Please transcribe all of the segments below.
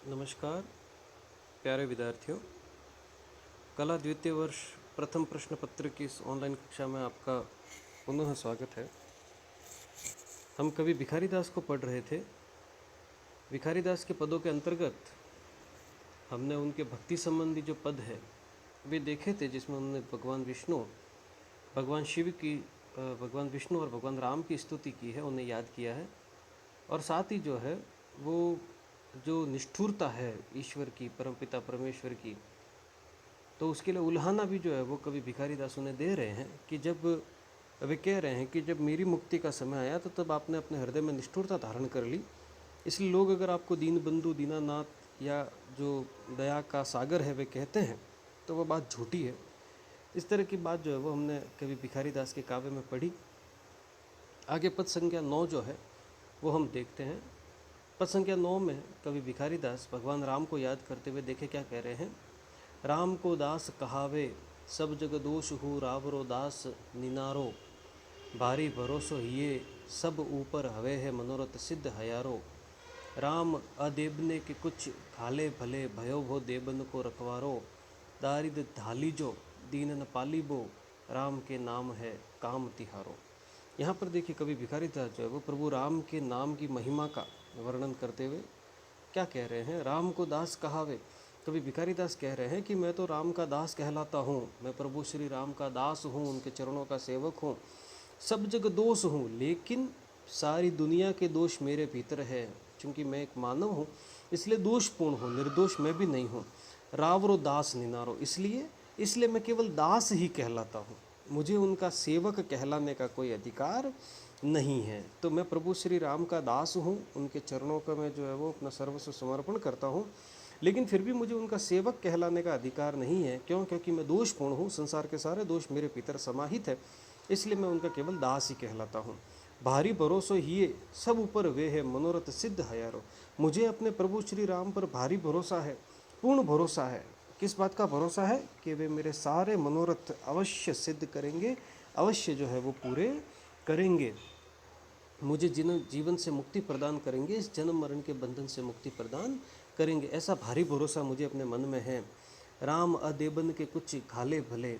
नमस्कार प्यारे विद्यार्थियों, कला द्वितीय वर्ष प्रथम प्रश्न पत्र की इस ऑनलाइन कक्षा में आपका पुनः स्वागत है। हम कवि भिखारीदास को पढ़ रहे थे। भिखारीदास के पदों के अंतर्गत हमने उनके भक्ति संबंधी जो पद है वे देखे थे, जिसमें उन्होंने भगवान विष्णु, भगवान शिव की, भगवान विष्णु और भगवान राम की स्तुति की है, उन्हें याद किया है। और साथ ही जो है वो जो निष्ठुरता है ईश्वर की, परमपिता परमेश्वर की, तो उसके लिए उल्हाना भी जो है वो कवि भिखारीदास उन्हें दे रहे हैं कि जब वे कह रहे हैं कि जब मेरी मुक्ति का समय आया तो तब आपने अपने हृदय में निष्ठुरता धारण कर ली, इसलिए लोग अगर आपको दीन बंधु, दीनानाथ या जो दया का सागर है वे कहते हैं तो वह बात झूठी है। इस तरह की बात जो है वो हमने कवि भिखारीदास के काव्य में पढ़ी। आगे पद संख्या 9 जो है वो हम देखते हैं। पद संख्या 9 में कवि भिखारीदास भगवान राम को याद करते हुए देखे क्या कह रहे हैं। राम को दास कहावे, सब जग दोष हो रावरो दास निनारो, भारी भरोसो हिये सब ऊपर हवे है मनोरथ सिद्ध हयारो। राम अदेबने के कुछ खाले भले भयो भो देबन को रखवारो, दारिद धालीजो दीनन पालीबो, राम के नाम है काम तिहारो। यहाँ पर देखिए कवि भिखारीदास जो है वो प्रभु राम के नाम की महिमा का वर्णन करते हुए क्या कह रहे हैं। राम को दास कहावे, कवि भिखारीदास कह रहे हैं कि मैं तो राम का दास कहलाता हूँ, मैं प्रभु श्री राम का दास हूँ, उनके चरणों का सेवक हूँ। सब जग दोष हूँ, लेकिन सारी दुनिया के दोष मेरे भीतर है। चूँकि मैं एक मानव हूँ इसलिए दोषपूर्ण हूँ, निर्दोष मैं भी नहीं हूँ। रावरो दास निनारो, इसलिए मैं केवल दास ही कहलाता हूँ, मुझे उनका सेवक कहलाने का कोई अधिकार नहीं है। तो मैं प्रभु श्री राम का दास हूँ, उनके चरणों का मैं जो है वो अपना सर्वस्व समर्पण करता हूँ, लेकिन फिर भी मुझे उनका सेवक कहलाने का अधिकार नहीं है। क्यों? क्योंकि मैं दोषपूर्ण हूँ, संसार के सारे दोष मेरे भीतर समाहित है, इसलिए मैं उनका केवल दास ही कहलाता हूँ। भारी भरोसो हिये सब ऊपर वे है मनोरथ सिद्ध हयारो, मुझे अपने प्रभु श्री राम पर भारी भरोसा है, पूर्ण भरोसा है। किस बात का भरोसा है? कि वे मेरे सारे मनोरथ अवश्य सिद्ध करेंगे, अवश्य जो है वो पूरे करेंगे, मुझे जीवन से मुक्ति प्रदान करेंगे, इस जन्म मरण के बंधन से मुक्ति प्रदान करेंगे, ऐसा भारी भरोसा मुझे अपने मन में है। राम अदेबन के कुछ घाले भले,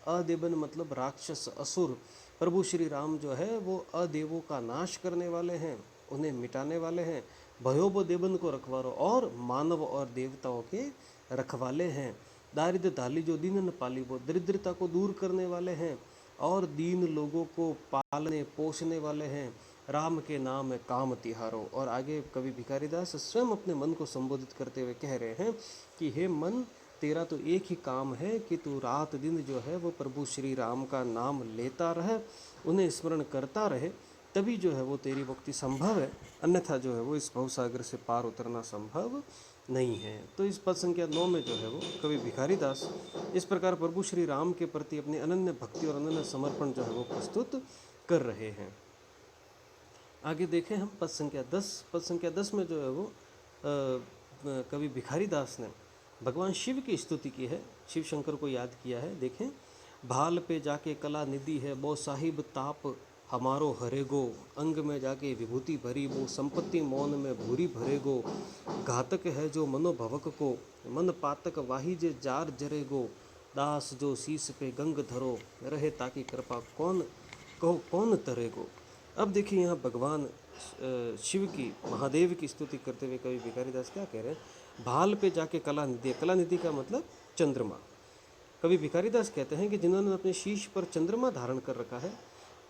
अदेबन मतलब राक्षस असुर, प्रभु श्री राम जो है वो अदेवों का नाश करने वाले हैं, उन्हें मिटाने वाले हैं। भयोबो देबन को रखवारो, और मानव और देवताओं के रखवाले हैं। दारिद्र धाली जो दीन न पाली, वो दरिद्रता को दूर करने वाले हैं और दीन लोगों को पालने पोषने वाले हैं। राम के नाम है काम तिहारो। और आगे कवि भिखारीदास स्वयं अपने मन को संबोधित करते हुए कह रहे हैं कि हे मन, तेरा तो एक ही काम है कि तू रात दिन जो है वो प्रभु श्री राम का नाम लेता रहे, उन्हें स्मरण करता रहे, तभी जो है वो तेरी मुक्ति संभव है, अन्यथा जो है वो इस भवसागर से पार उतरना संभव नहीं है। तो इस पद संख्या 9 में जो है वो कवि भिखारीदास इस प्रकार प्रभु श्री राम के प्रति अपनी अनन्य भक्ति और अनन्य समर्पण जो है वो प्रस्तुत कर रहे हैं। आगे देखें हम पद संख्या 10। पद संख्या 10 में जो है वो कवि भिखारीदास ने भगवान शिव की स्तुति की है, शिव शंकर को याद किया है। देखें, भाल पे जाके कला निधि है, वो साहिब ताप हमारो हरेगो, अंग में जाके विभूति भरी, वो संपत्ति मौन में भूरी भरेगो, घातक है जो मनोभवक को, मन पातक वाही जे जार जरेगो, दास जो शीस पे गंग धरो, रहे ताकि कृपा कौन कहो कौन तरेगो। अब देखिए यहाँ भगवान शिव की, महादेव की स्तुति करते हुए कवि भिखारीदास क्या कह रहे हैं। भाल पे जाके कला निधि, कला निधि का मतलब चंद्रमा। कवि भिखारीदास कहते हैं कि जिन्होंने अपने शीश पर चंद्रमा धारण कर रखा है,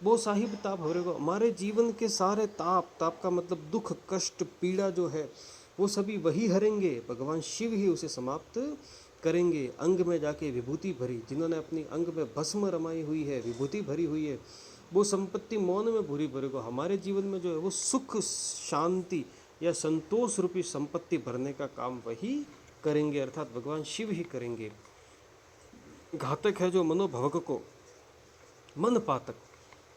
वो साहिब ताप हरेगो, हमारे जीवन के सारे ताप, ताप का मतलब दुख, कष्ट, पीड़ा जो है वो सभी वही हरेंगे, भगवान शिव ही उसे समाप्त करेंगे। अंग में जाके विभूति भरी, जिन्होंने अपनी अंग में भस्म रमाई हुई है, विभूति भरी हुई है, वो संपत्ति मौन में भूरी भरेगो, हमारे जीवन में जो है वो सुख शांति या संतोष रूपी संपत्ति भरने का काम वही करेंगे, अर्थात भगवान शिव ही करेंगे। घातक है जो मनोभवक को, मन पातक,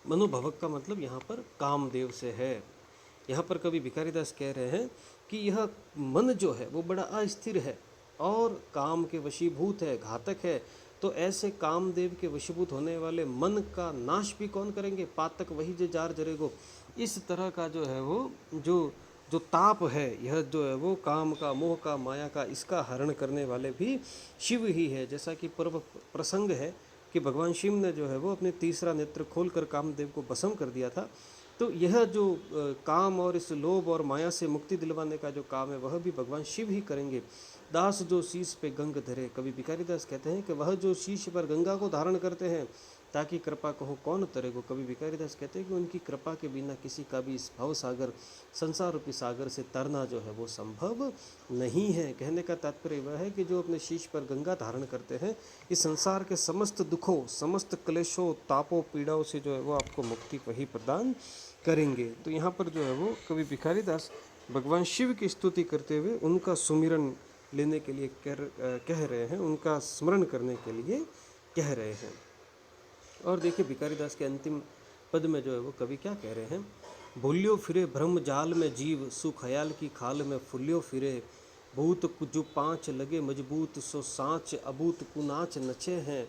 मनोभवक का मतलब यहाँ पर कामदेव से है। यहाँ पर कवि भिखारीदास कह रहे हैं कि यह मन जो है वो बड़ा अस्थिर है और काम के वशीभूत है, घातक है। तो ऐसे कामदेव के वशीभूत होने वाले मन का नाश भी कौन करेंगे? पातक वही जे जार जरेगो। इस तरह का जो है वो जो जो ताप है, यह जो है वो काम का, मोह का, माया का, इसका हरण करने वाले भी शिव ही है। जैसा कि पूर्व प्रसंग है कि भगवान शिव ने जो है वो अपने तीसरा नेत्र खोलकर कामदेव को भस्म कर दिया था। तो यह जो काम और इस लोभ और माया से मुक्ति दिलवाने का जो काम है, वह भी भगवान शिव ही करेंगे। दास जो शीश पे गंग धरे, कवि भिखारी दास कहते हैं कि वह जो शीश पर गंगा को धारण करते हैं ताकि कृपा कहो कौन तरेगो, कवि भिखारी दास कहते हैं कि उनकी कृपा के बिना किसी का भी इस भव सागर, संसार रूपी सागर से तरना जो है वो संभव नहीं है। कहने का तात्पर्य वह है कि जो अपने शीश पर गंगा धारण करते हैं, इस संसार के समस्त दुखों, समस्त क्लेशों, तापों, पीड़ाओं से जो है वो आपको मुक्ति वही प्रदान करेंगे। तो यहाँ पर जो है वो कवि भिखारी दास भगवान शिव की स्तुति करते हुए उनका सुमिरन लेने के लिए कह रहे हैं, उनका स्मरण करने के लिए कह रहे हैं। और देखिए भिखारी दास के अंतिम पद में जो है वो कवि क्या कह रहे हैं, भूल्यो फिरे भ्रम जाल में जीव, सुखयाल की खाल में फुल्यो फिरे, भूत जो पाँच लगे मजबूत, सो सांच अबूत कुनाच नचे हैं।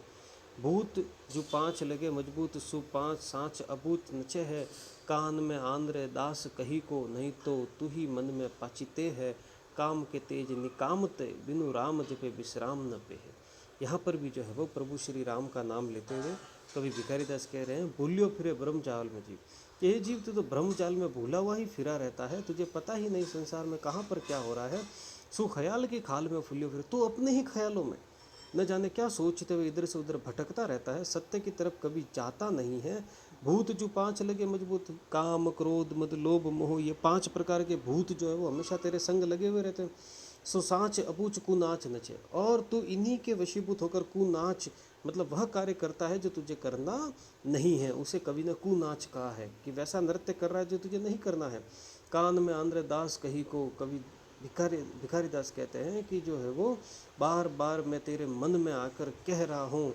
भूत जो पाँच लगे मजबूत, सु पाँच सांच अबूत नचे है, कान में आंद्र दास कही को, नहीं तो तू ही मन में पाचिते है, काम के तेज निकामते, बिनु राम जपे विश्राम न पे है। यहाँ पर भी जो है वो प्रभु श्री राम का नाम लेते हुए कवि भिखारी दास कह रहे हैं, भूलियो फिरे ब्रह्म जाल में जीव, ये जीव तू तो ब्रह्म जाल में भूला हुआ ही फिरा रहता है, तुझे पता ही नहीं संसार में कहाँ पर क्या हो रहा है। सु ख्याल की खाल में फुलियो फिरे, तू अपने ही ख्यालों में न जाने क्या सोचते हुए इधर से उधर भटकता रहता है, सत्य की तरफ कभी जाता नहीं है। भूत जो पांच लगे मजबूत, काम क्रोध मद लोभ मोह, ये पांच प्रकार के भूत जो है वो हमेशा तेरे संग लगे हुए रहते हैं। सो सांच अबूच कुनाच नचे, और तू इन्हीं के वशीभूत होकर कुनाच, मतलब वह कार्य करता है जो तुझे करना नहीं है, उसे कवि ने कुनाच कहा है कि वैसा नृत्य कर रहा है जो तुझे नहीं करना है। कान में आंध्र दास कही को, कवि भिखारी दास कहते हैं कि जो है वो बार बार मैं तेरे मन में आकर कह रहा हूँ,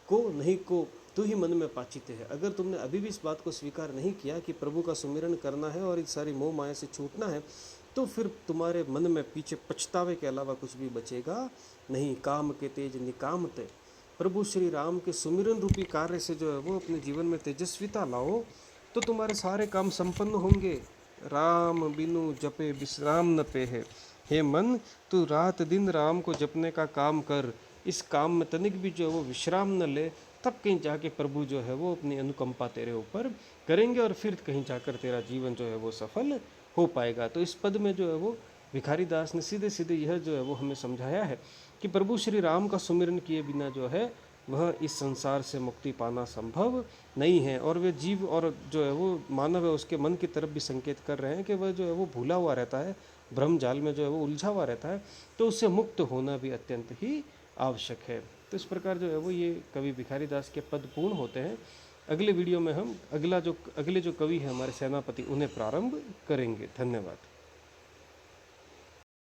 को नहीं को तू ही मन में पाचिते है। अगर तुमने अभी भी इस बात को स्वीकार नहीं किया कि प्रभु का सुमिरन करना है और इस सारी मोह माया से छूटना है, तो फिर तुम्हारे मन में पीछे पछतावे के अलावा कुछ भी बचेगा नहीं। काम के तेज निकामते, प्रभु श्री राम के सुमिरन रूपी कार्य से जो है वो अपने जीवन में तेजस्विता लाओ, तो तुम्हारे सारे काम संपन्न होंगे। राम बिनु जपे विश्राम न पे है, हे मन तू रात दिन राम को जपने का काम कर, इस काम में तनिक भी जो है वो विश्राम न ले, तब कहीं जाके प्रभु जो है वो अपनी अनुकंपा तेरे ऊपर करेंगे और फिर कहीं जाकर तेरा जीवन जो है वो सफल हो पाएगा। तो इस पद में जो है वो भिखारी दास ने सीधे सीधे यह जो है वो हमें समझाया है कि प्रभु श्री राम का सुमिरन किए बिना जो है वह इस संसार से मुक्ति पाना संभव नहीं है। और वे जीव और जो है वो मानव है उसके मन की तरफ भी संकेत कर रहे हैं कि वह जो है वो भूला हुआ रहता है, भ्रम जाल में जो है वो उलझा हुआ रहता है, तो उससे मुक्त होना भी अत्यंत ही आवश्यक है। तो इस प्रकार जो है वो ये कवि भिखारी दास के पद पूर्ण होते हैं। अगले वीडियो में हम अगले जो कवि है हमारे सेनापति, उन्हें प्रारंभ करेंगे। धन्यवाद।